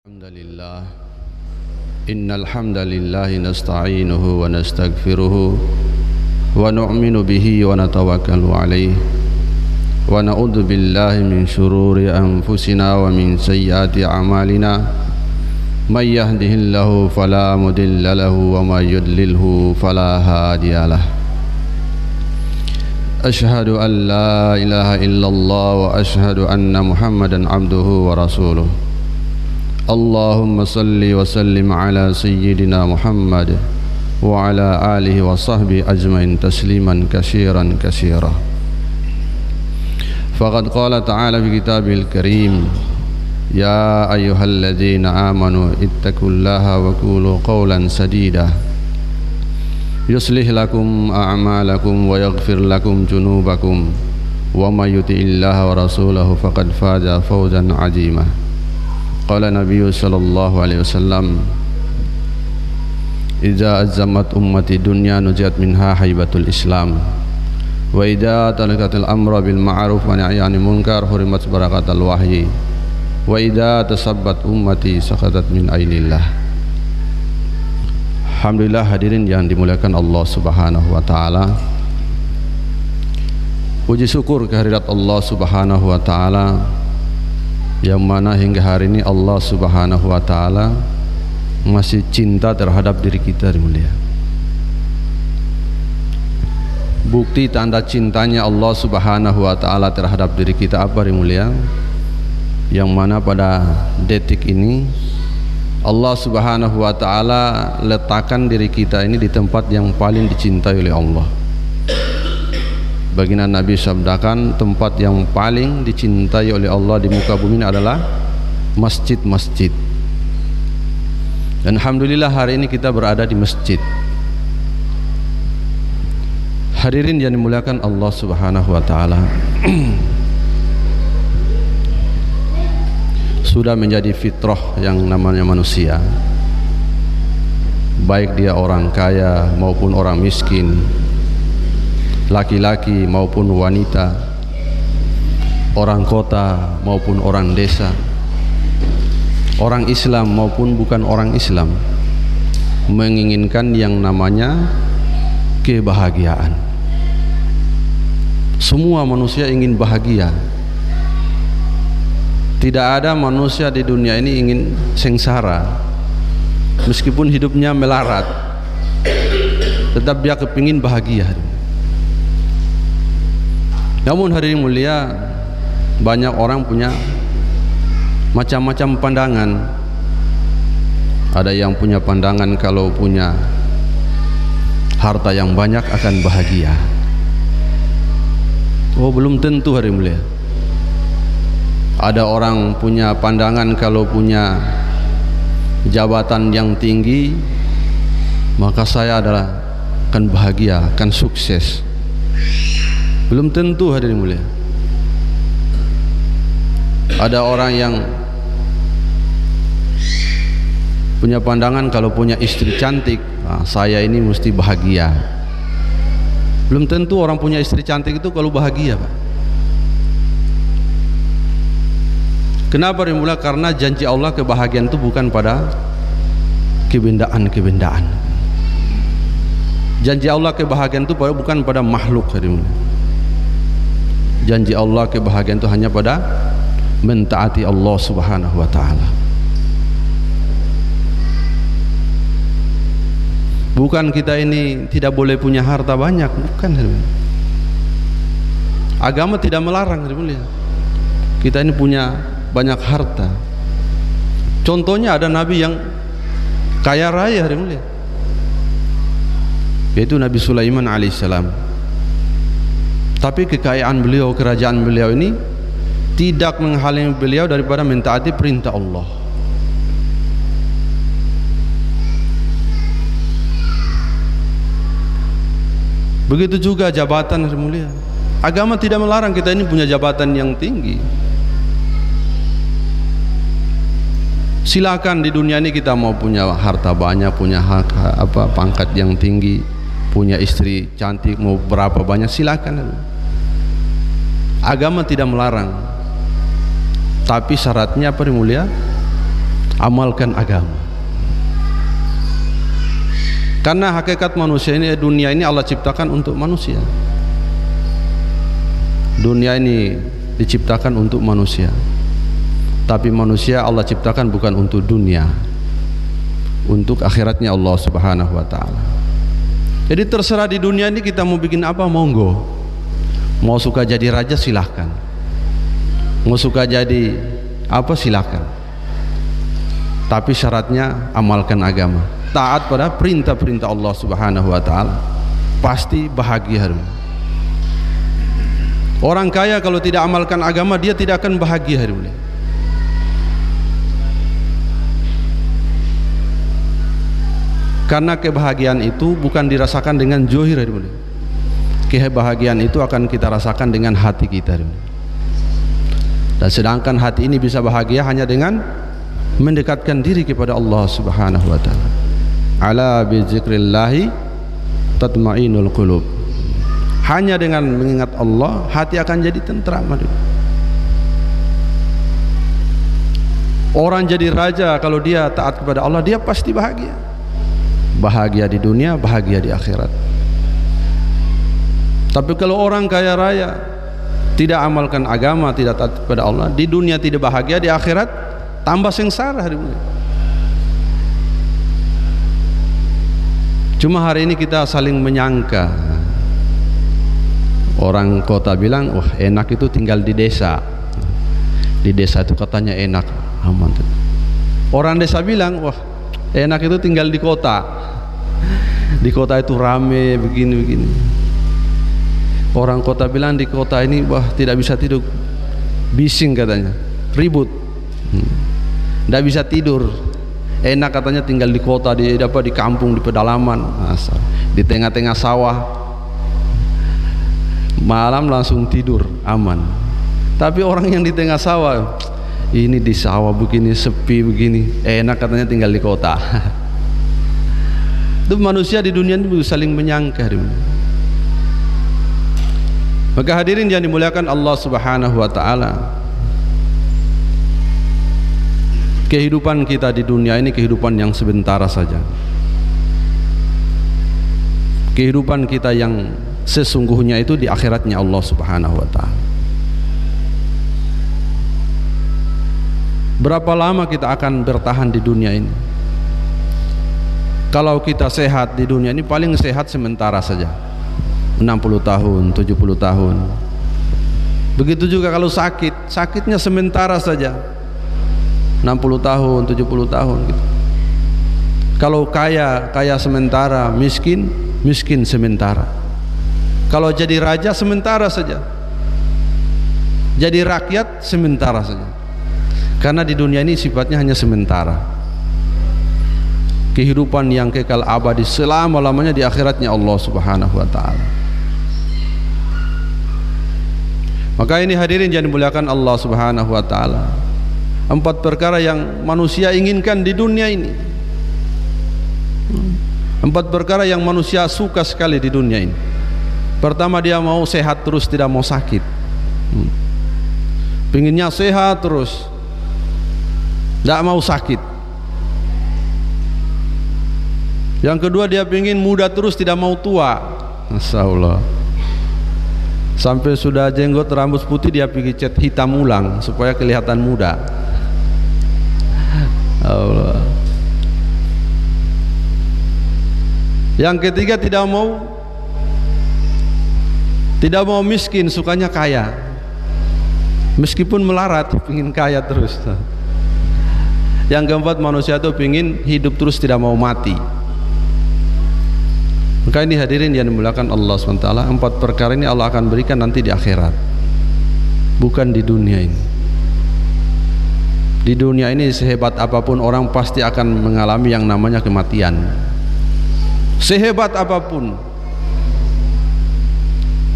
Alhamdulillah, innal hamdalillah nasta'inuhu wa nastaghfiruhu wa nu'minu bihi wa natawakkalu alayhi wa na'udzu billahi min shururi anfusina wa min sayyiati a'malina may yahdihillahu fala mudilla lahu wa may yudlilhu fala hadiyalah. Ashhadu an la ilaha illallah wa ashhadu anna Muhammadan abduhu wa rasuluh. Allahumma salli wa sallim ala sayyidina Muhammad wa ala alihi wa sahbihi ajmain tasliman katsiran katsira. Faqad qala ta'ala fi kitabil karim, ya ayyuhalladzina amanu ittaqullaha wa qulu qawlan sadida yuslih lakum a'malakum wa yaghfir lakum junubakum wa may yuti'illaha wa rasulahu faqad faza fawzan 'azima. Qala Nabi sallallahu alaihi wasallam, idza azzamat ummati dunya nuziyat minha haibatul islam wa idza talaqatil amra bil ma'ruf wa nahyi 'anil munkar hurimat barakatul wahyi wa idza tasabbat ummati saqatat min ainillah. Alhamdulillah, hadirin yang dimuliakan Allah Subhanahu wa taala. Puji syukur kehadirat Allah Subhanahu wa taala yang mana hingga hari ini Allah Subhanahu wa taala masih cinta terhadap diri kita, mulia. Bukti tanda cintanya Allah Subhanahu wa taala terhadap diri kita apa, mulia? Yang mana pada detik ini Allah Subhanahu wa taala letakkan diri kita ini di tempat yang paling dicintai oleh Allah. Baginda Nabi sabdakan, tempat yang paling dicintai oleh Allah di muka bumi ini adalah masjid-masjid. Dan alhamdulillah hari ini kita berada di masjid. Hadirin yang dimuliakan Allah Subhanahu wa taala. Sudah menjadi fitrah yang namanya manusia, baik dia orang kaya maupun orang miskin, laki-laki maupun wanita, orang kota maupun orang desa, orang Islam maupun bukan orang Islam, menginginkan yang namanya kebahagiaan. Semua manusia ingin bahagia. Tidak ada manusia di dunia ini ingin sengsara, meskipun hidupnya melarat, tetap dia kepingin bahagia. Namun hadirin mulia, banyak orang punya macam-macam pandangan. Ada yang punya pandangan kalau punya harta yang banyak akan bahagia. Oh, belum tentu hadirin mulia. Ada orang punya pandangan kalau punya jabatan yang tinggi, maka saya akan bahagia, akan sukses. Belum tentu hadirin mulia. Ada orang yang punya pandangan kalau punya istri cantik, saya ini mesti bahagia. Belum tentu orang punya istri cantik itu kalau bahagia, Pak. Kenapa hadirin mulia? Karena janji Allah kebahagiaan itu bukan pada kebendaan-kebendaan. Janji Allah kebahagiaan itu bukan pada makhluk, hadirin mulia. Janji Allah kebahagiaan itu hanya pada mentaati Allah Subhanahu wa taala. Bukan kita ini tidak boleh punya harta banyak, bukan. Agama tidak melarang, kita ini punya banyak harta. Contohnya ada nabi yang kaya raya, yaitu Nabi Sulaiman alaihissalam. Tapi kekayaan beliau, kerajaan beliau ini tidak menghalangi beliau daripada mentaati perintah Allah. Begitu juga jabatan, mulia. Agama tidak melarang kita ini punya jabatan yang tinggi. Silakan, di dunia ini kita mau punya harta banyak, punya pangkat yang tinggi, punya istri cantik, mau berapa banyak, silakan. Agama tidak melarang. Tapi syaratnya apa, mulia? Amalkan agama. Karena hakikat manusia ini, dunia ini Allah ciptakan untuk manusia. Dunia ini diciptakan untuk manusia, tapi manusia Allah ciptakan bukan untuk dunia, untuk akhiratnya Allah Subhanahu wa ta'ala. Jadi terserah di dunia ini kita mau bikin apa, monggo. Mau suka jadi raja silahkan, mau suka jadi apa silahkan, tapi syaratnya amalkan agama, taat pada perintah-perintah Allah Subhanahu wa ta'ala, pasti bahagia. Orang kaya kalau tidak amalkan agama, dia tidak akan bahagia hari ini. Karena kebahagiaan itu bukan dirasakan dengan zahir hari ini. Kebahagiaan itu akan kita rasakan dengan hati kita hari ini. Dan sedangkan hati ini bisa bahagia hanya dengan mendekatkan diri kepada Allah Subhanahu wa ta'ala. Ala bi dzikrillahi tatma'innul qulub. Hanya dengan mengingat Allah, hati akan jadi tentram. Orang jadi raja kalau dia taat kepada Allah, dia pasti bahagia. Bahagia di dunia, bahagia di akhirat. Tapi kalau orang kaya raya tidak amalkan agama, tidak taat kepada Allah, di dunia tidak bahagia, di akhirat tambah sengsara hari ini. Cuma hari ini kita saling menyangka. Orang kota bilang, wah enak itu tinggal di desa. Di desa itu katanya enak, aman. Orang desa bilang, wah enak itu tinggal di kota. Di kota itu rame begini-begini. Orang kota bilang di kota ini, wah tidak bisa tidur, bising katanya, ribut, tidak bisa tidur. Enak katanya tinggal di kota, di kampung, di pedalaman, di tengah-tengah sawah. Malam langsung tidur aman. Tapi orang yang di tengah sawah, ini di sawah begini sepi begini, enak katanya tinggal di kota. Itu manusia di dunia ini saling menyangka. Maka hadirin yang dimuliakan Allah Subhanahu wa ta'ala, kehidupan kita di dunia ini kehidupan yang sementara saja. Kehidupan kita yang sesungguhnya itu di akhiratnya Allah Subhanahu wa ta'ala. Berapa lama kita akan bertahan di dunia ini? Kalau kita sehat di dunia ini, paling sehat sementara saja, 60 tahun, 70 tahun. Begitu juga kalau sakit, sakitnya sementara saja, 60 tahun, 70 tahun gitu. Kalau kaya, kaya sementara, miskin, miskin sementara. Kalau jadi raja sementara saja, jadi rakyat sementara saja. Karena di dunia ini sifatnya hanya sementara. Kehidupan yang kekal abadi selama-lamanya di akhiratnya Allah Subhanahu wa ta'ala. Maka ini hadirin yang dimuliakan Allah Subhanahu wa ta'ala, 4 perkara yang manusia inginkan di dunia ini, 4 perkara yang manusia suka sekali di dunia ini. Pertama, dia mau sehat terus, tidak mau sakit. Pinginnya sehat terus, tidak mau sakit. Yang kedua, dia pingin muda terus, tidak mau tua. Masya Allah. Sampai sudah jenggot rambut putih, dia pergi cat hitam ulang supaya kelihatan muda. Allah. Yang ketiga, tidak mau miskin, sukanya kaya. Meskipun melarat, pingin kaya terus. Yang keempat, manusia itu pingin hidup terus, tidak mau mati. Maka ini hadirin yang dimuliakan Allah SWT, 4 perkara ini Allah akan berikan nanti di akhirat, bukan di dunia ini. Di dunia ini sehebat apapun orang pasti akan mengalami yang namanya kematian. Sehebat apapun,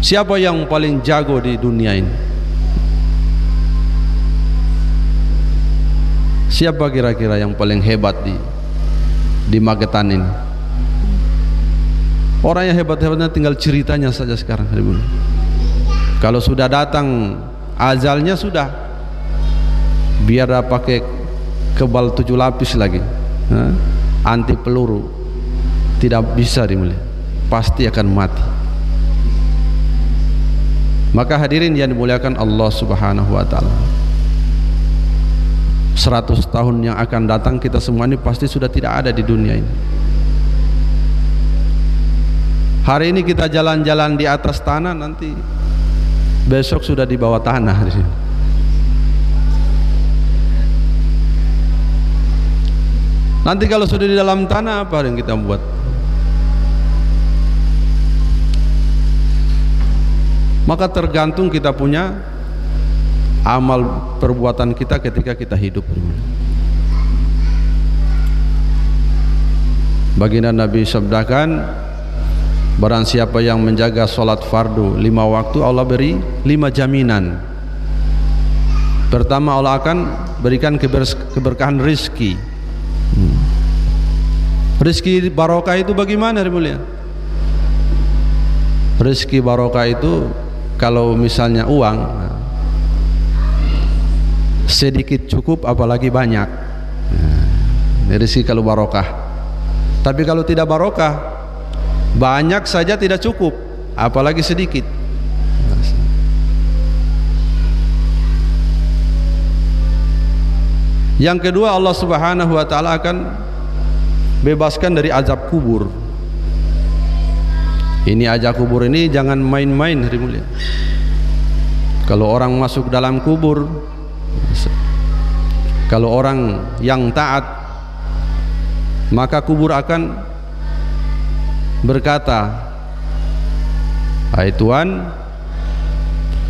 siapa yang paling jago di dunia ini? Siapa kira-kira yang paling hebat di Magetan ini? Orang yang hebat-hebatnya tinggal ceritanya saja sekarang. Kalau sudah datang ajalnya, sudah biar pakai kebal 7 lapis lagi, anti peluru, tidak bisa dimulia, pasti akan mati. Maka hadirin yang dimuliakan Allah Subhanahu wa taala, 100 tahun yang akan datang kita semua ini pasti sudah tidak ada di dunia ini. Hari ini kita jalan-jalan di atas tanah, nanti besok sudah di bawah tanah. Nanti kalau sudah di dalam tanah, apa yang kita buat? Maka tergantung kita punya amal perbuatan kita ketika kita hidup. Baginda Nabi sabdakan, barang siapa yang menjaga sholat fardu 5 waktu, Allah beri 5 jaminan. Pertama, Allah akan berikan keberkahan rizki. Rizki barokah itu bagaimana mulia? Rizki barokah itu kalau misalnya uang sedikit cukup, apalagi banyak. Rizki kalau barokah. Tapi kalau tidak barokah, banyak saja tidak cukup, apalagi sedikit. Yang kedua, Allah Subhanahu wa taala akan bebaskan dari azab kubur. Ini azab kubur ini jangan main-main, hari mulia. Kalau orang masuk dalam kubur, kalau orang yang taat, maka kubur akan berkata, hai Tuhan,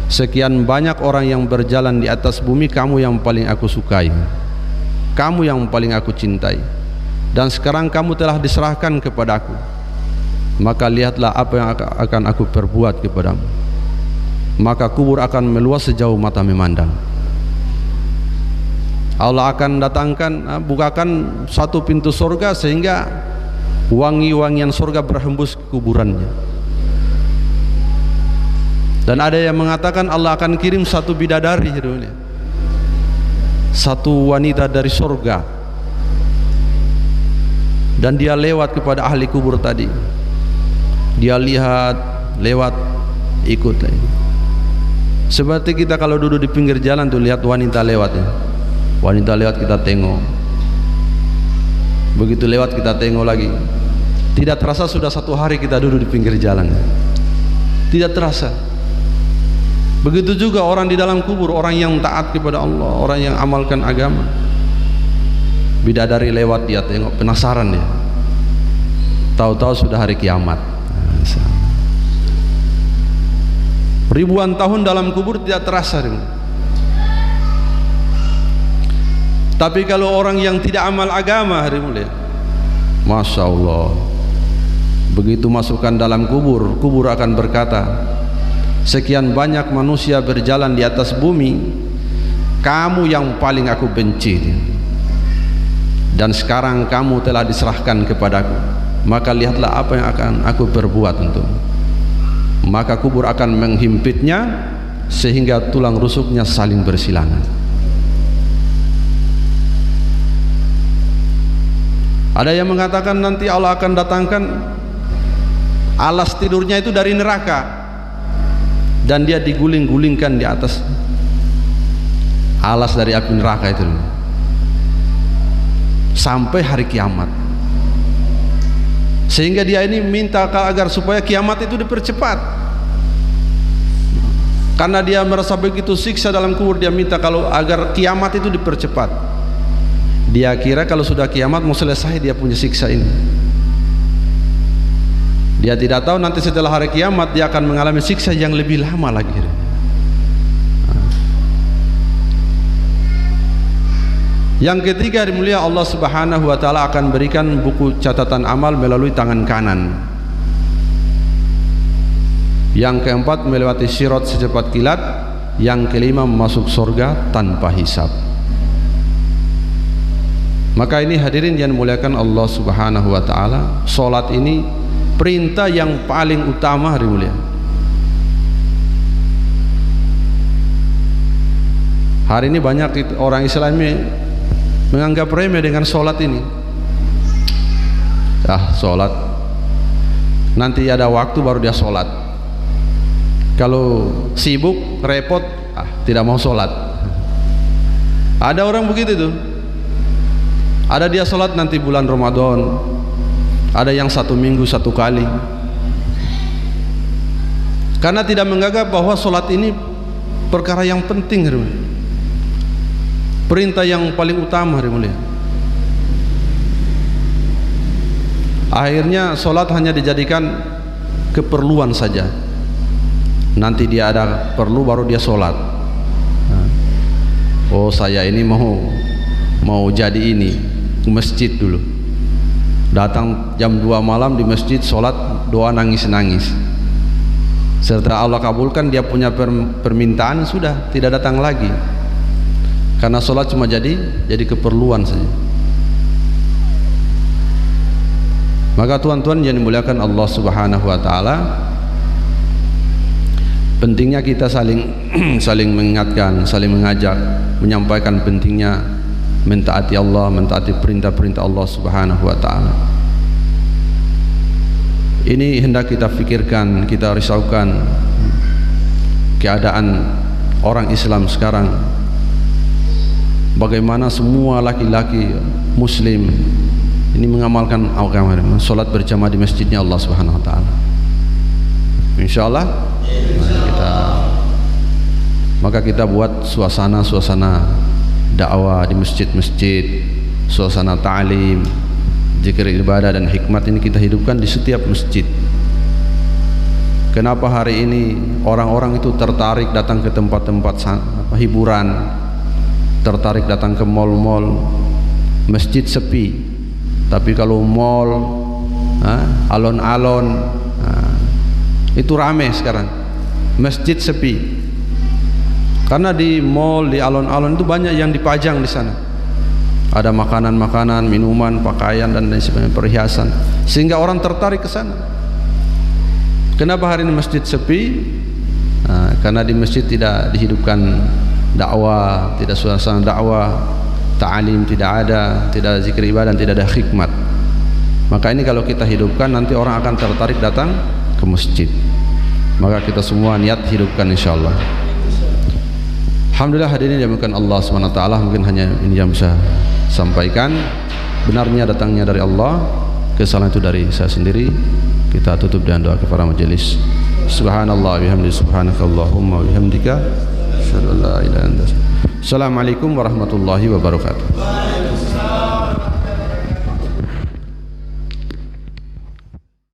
sekian banyak orang yang berjalan di atas bumi, kamu yang paling aku sukai, kamu yang paling aku cintai, dan sekarang kamu telah diserahkan kepadaku, maka lihatlah apa yang akan aku perbuat kepadamu. Maka kubur akan meluas sejauh mata memandang. Allah akan datangkan, bukakan satu pintu surga sehingga wangi-wangian surga berhembus ke kuburannya. Dan ada yang mengatakan Allah akan kirim satu bidadari, satu wanita dari surga, dan dia lewat kepada ahli kubur tadi. Dia lihat, lewat, ikut lagi. Seperti kita kalau duduk di pinggir jalan tuh lihat wanita lewat, ya. Wanita lewat kita tengok, begitu lewat kita tengok lagi. Tidak terasa sudah 1 hari kita duduk di pinggir jalan, tidak terasa. Begitu juga orang di dalam kubur, orang yang taat kepada Allah, orang yang amalkan agama. Bidadari lewat, dia tengok, penasaran dia. Tahu-tahu sudah hari kiamat. Ribuan tahun dalam kubur tidak terasa. Tapi kalau orang yang tidak amal agama, Masya Allah, begitu masukkan dalam kubur, kubur akan berkata, sekian banyak manusia berjalan di atas bumi, kamu yang paling aku benci, dan sekarang kamu telah diserahkan kepadaku, maka lihatlah apa yang akan aku perbuat untukmu. Maka kubur akan menghimpitnya sehingga tulang rusuknya saling bersilangan. Ada yang mengatakan nanti Allah akan datangkan alas tidurnya itu dari neraka, dan dia diguling-gulingkan di atas alas dari api neraka itu sampai hari kiamat. Sehingga dia ini minta agar supaya kiamat itu dipercepat, karena dia merasa begitu siksa dalam kubur. Dia minta kalau agar kiamat itu dipercepat. Dia kira kalau sudah kiamat mau selesai dia punya siksa ini. Dia tidak tahu nanti setelah hari kiamat dia akan mengalami siksa yang lebih lama lagi. Yang ketiga, mulia, Allah Subhanahu wa taala akan berikan buku catatan amal melalui tangan kanan. Yang keempat, melewati sirat secepat kilat. Yang kelima, masuk surga tanpa hisab. Maka ini hadirin yang dimuliakan Allah Subhanahu wa taala, salat ini perintah yang paling utama, hari mulia. Hari ini banyak orang Islam menganggap remeh dengan sholat ini. Sholat nanti ada waktu baru dia sholat. Kalau sibuk repot, tidak mau sholat. Ada orang begitu tuh. Ada dia sholat nanti bulan Ramadan, ada yang 1 minggu 1 kali, karena tidak menganggap bahwa sholat ini perkara yang penting, perintah yang paling utama. Akhirnya sholat hanya dijadikan keperluan saja. Nanti dia ada perlu baru dia sholat. Oh, saya ini mau jadi ini ke masjid dulu, datang jam 2 malam di masjid, sholat, doa, nangis-nangis. Setelah Allah kabulkan dia punya permintaan, sudah tidak datang lagi, karena sholat cuma jadi keperluan saja. Maka tuan-tuan yang dimuliakan Allah Subhanahu wa taala, pentingnya kita saling mengingatkan, saling mengajak, menyampaikan pentingnya mentaati Allah, mentaati perintah-perintah Allah Subhanahu wa taala. Ini hendak kita fikirkan, kita risaukan keadaan orang Islam sekarang. Bagaimana semua laki-laki muslim ini mengamalkan salat berjamaah di masjidnya Allah Subhanahu wa taala. Insyaallah maka kita buat suasana dakwah di masjid-masjid, suasana ta'lim, zikir ibadah dan hikmat ini kita hidupkan di setiap masjid. Kenapa hari ini orang-orang itu tertarik datang ke tempat-tempat hiburan, tertarik datang ke mal-mal, masjid sepi, tapi kalau mal, alon-alon, itu ramai sekarang. Masjid sepi. Karena di mall, di alon-alon itu banyak yang dipajang di sana. Ada makanan-makanan, minuman, pakaian dan lain sebagainya, perhiasan, sehingga orang tertarik ke sana. Kenapa hari ini masjid sepi? Karena di masjid tidak dihidupkan dakwah, tidak suasana dakwah, ta'lim tidak ada zikir ibadah, tidak ada hikmat. Maka ini kalau kita hidupkan, nanti orang akan tertarik datang ke masjid. Maka kita semua niat hidupkan insyaallah. Alhamdulillah hadirin yang dimuliakan Allah SWT, mungkin hanya ini yang bisa sampaikan. Benarnya datangnya dari Allah, kesalahan itu dari saya sendiri. Kita tutup dengan doa kepada majelis. Subhanallah bihamdi, subhanakallahumma bihamdika, asyhadu an la ilaha illa anta. Assalamualaikum warahmatullahi wabarakatuh.